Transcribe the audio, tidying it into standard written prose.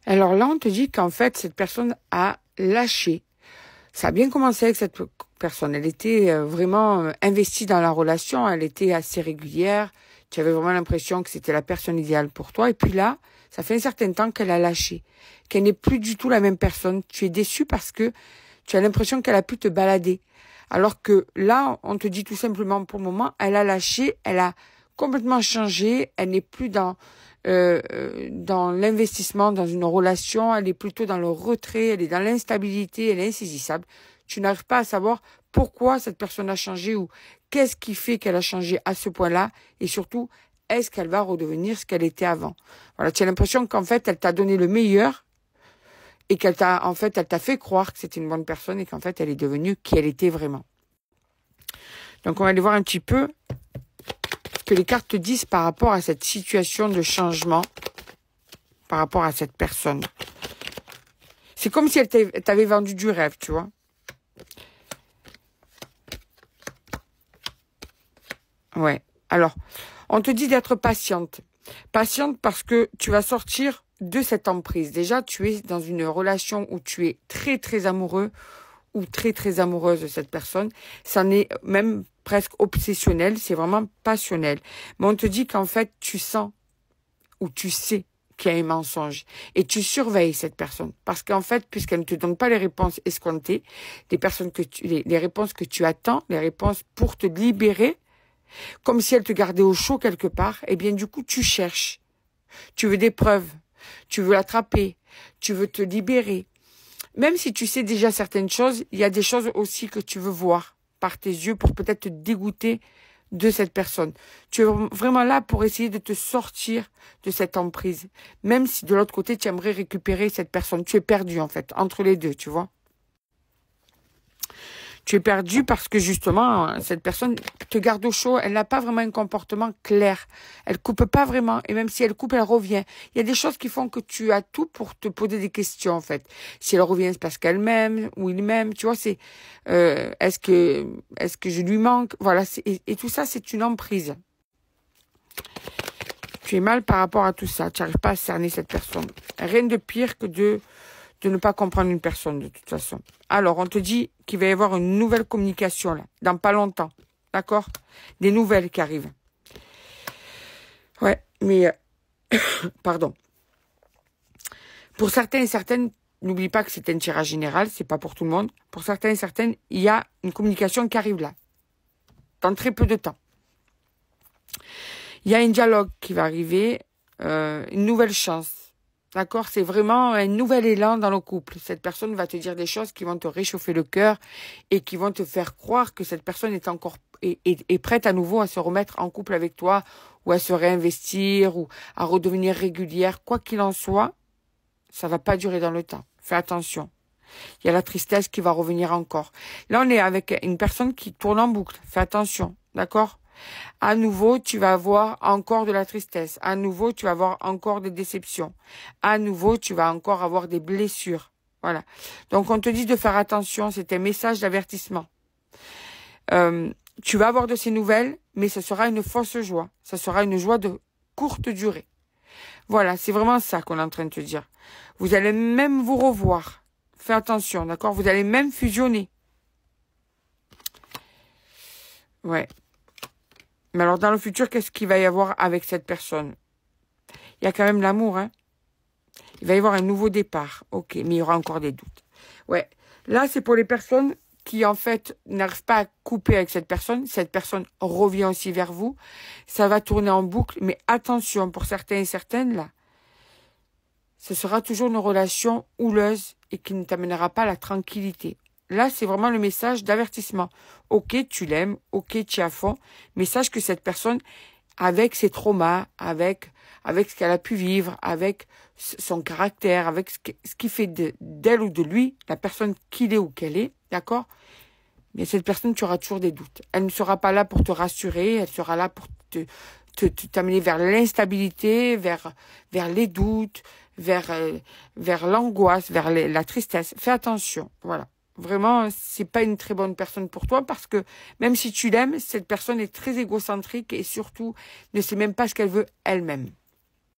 Alors là, on te dit qu'en fait, cette personne a lâché. Ça a bien commencé avec cette personne. Elle était vraiment investie dans la relation. Elle était assez régulière. Tu avais vraiment l'impression que c'était la personne idéale pour toi. Et puis là, ça fait un certain temps qu'elle a lâché. Qu'elle n'est plus du tout la même personne. Tu es déçu parce que tu as l'impression qu'elle a pu te balader. Alors que là, on te dit tout simplement pour le moment, elle a lâché. Elle a complètement changé. Elle n'est plus dans l'investissement, dans une relation, elle est plutôt dans le retrait, elle est dans l'instabilité, elle est insaisissable. Tu n'arrives pas à savoir pourquoi cette personne a changé ou qu'est-ce qui fait qu'elle a changé à ce point-là et surtout, est-ce qu'elle va redevenir ce qu'elle était avant. Voilà, tu as l'impression qu'en fait, elle t'a donné le meilleur et elle t'a fait croire que c'était une bonne personne et qu'en fait, elle est devenue qui elle était vraiment. Donc, on va aller voir un petit peu que les cartes te disent par rapport à cette situation de changement, par rapport à cette personne. C'est comme si elle t'avait vendu du rêve, tu vois. Ouais. Alors, on te dit d'être patiente. Patiente parce que tu vas sortir de cette emprise. Déjà, tu es dans une relation où tu es très, très amoureux ou très, très amoureuse de cette personne. Ça n'est même presque obsessionnel, c'est vraiment passionnel. Mais on te dit qu'en fait, tu sens ou tu sais qu'il y a un mensonge et tu surveilles cette personne. Parce qu'en fait, puisqu'elle ne te donne pas les réponses escomptées, les réponses que tu attends, les réponses pour te libérer, comme si elle te gardait au chaud quelque part, eh bien du coup, tu cherches. Tu veux des preuves, tu veux l'attraper, tu veux te libérer. Même si tu sais déjà certaines choses, il y a des choses aussi que tu veux voir par tes yeux pour peut-être te dégoûter de cette personne. Tu es vraiment là pour essayer de te sortir de cette emprise. Même si de l'autre côté, tu aimerais récupérer cette personne. Tu es perdu en fait, entre les deux, tu vois. Tu es perdu parce que justement, cette personne te garde au chaud. Elle n'a pas vraiment un comportement clair. Elle coupe pas vraiment. Et même si elle coupe, elle revient. Il y a des choses qui font que tu as tout pour te poser des questions, en fait. Si elle revient, c'est parce qu'elle m'aime ou il m'aime. Tu vois, c'est est-ce que je lui manque? Voilà. Et tout ça, c'est une emprise. Tu es mal par rapport à tout ça. Tu n'arrives pas à cerner cette personne. Rien de pire que de ne pas comprendre une personne, de toute façon. Alors, on te dit qu'il va y avoir une nouvelle communication, là, dans pas longtemps. D'accord? Des nouvelles qui arrivent. Ouais, mais... pardon. Pour certains et certaines, n'oublie pas que c'est un tirage général, c'est pas pour tout le monde. Pour certains et certaines, il y a une communication qui arrive là. Dans très peu de temps. Il y a un dialogue qui va arriver, une nouvelle chance. D'accord? C'est vraiment un nouvel élan dans le couple. Cette personne va te dire des choses qui vont te réchauffer le cœur et qui vont te faire croire que cette personne est prête à nouveau à se remettre en couple avec toi ou à se réinvestir ou à redevenir régulière. Quoi qu'il en soit, ça va pas durer dans le temps. Fais attention. Il y a la tristesse qui va revenir encore. Là, on est avec une personne qui tourne en boucle. Fais attention. D'accord? À nouveau, tu vas avoir encore de la tristesse. À nouveau, tu vas avoir encore des déceptions. À nouveau, tu vas encore avoir des blessures. Voilà. Donc, on te dit de faire attention. C'est un message d'avertissement. Tu vas avoir de ces nouvelles, mais ce sera une fausse joie. Ça sera une joie de courte durée. Voilà, c'est vraiment ça qu'on est en train de te dire. Vous allez même vous revoir. Fais attention, d'accord? Vous allez même fusionner. Ouais. Mais alors, dans le futur, qu'est-ce qu'il va y avoir avec cette personne? Il y a quand même l'amour, hein. Il va y avoir un nouveau départ. Ok, mais il y aura encore des doutes. Ouais. Là, c'est pour les personnes qui, en fait, n'arrivent pas à couper avec cette personne. Cette personne revient aussi vers vous. Ça va tourner en boucle. Mais attention, pour certains et certaines, là, ce sera toujours une relation houleuse et qui ne t'amènera pas à la tranquillité. Là, c'est vraiment le message d'avertissement. Ok, tu l'aimes, ok, tu es à fond, mais sache que cette personne, avec ses traumas, avec ce qu'elle a pu vivre, avec son caractère, avec ce qui fait d'elle ou de lui, la personne qu'il est ou qu'elle est, d'accord? Mais cette personne, tu auras toujours des doutes. Elle ne sera pas là pour te rassurer, elle sera là pour t'amener vers l'instabilité, vers les doutes, vers l'angoisse, vers la tristesse. Fais attention, voilà. Vraiment, c'est pas une très bonne personne pour toi parce que même si tu l'aimes, cette personne est très égocentrique et surtout ne sait même pas ce qu'elle veut elle-même.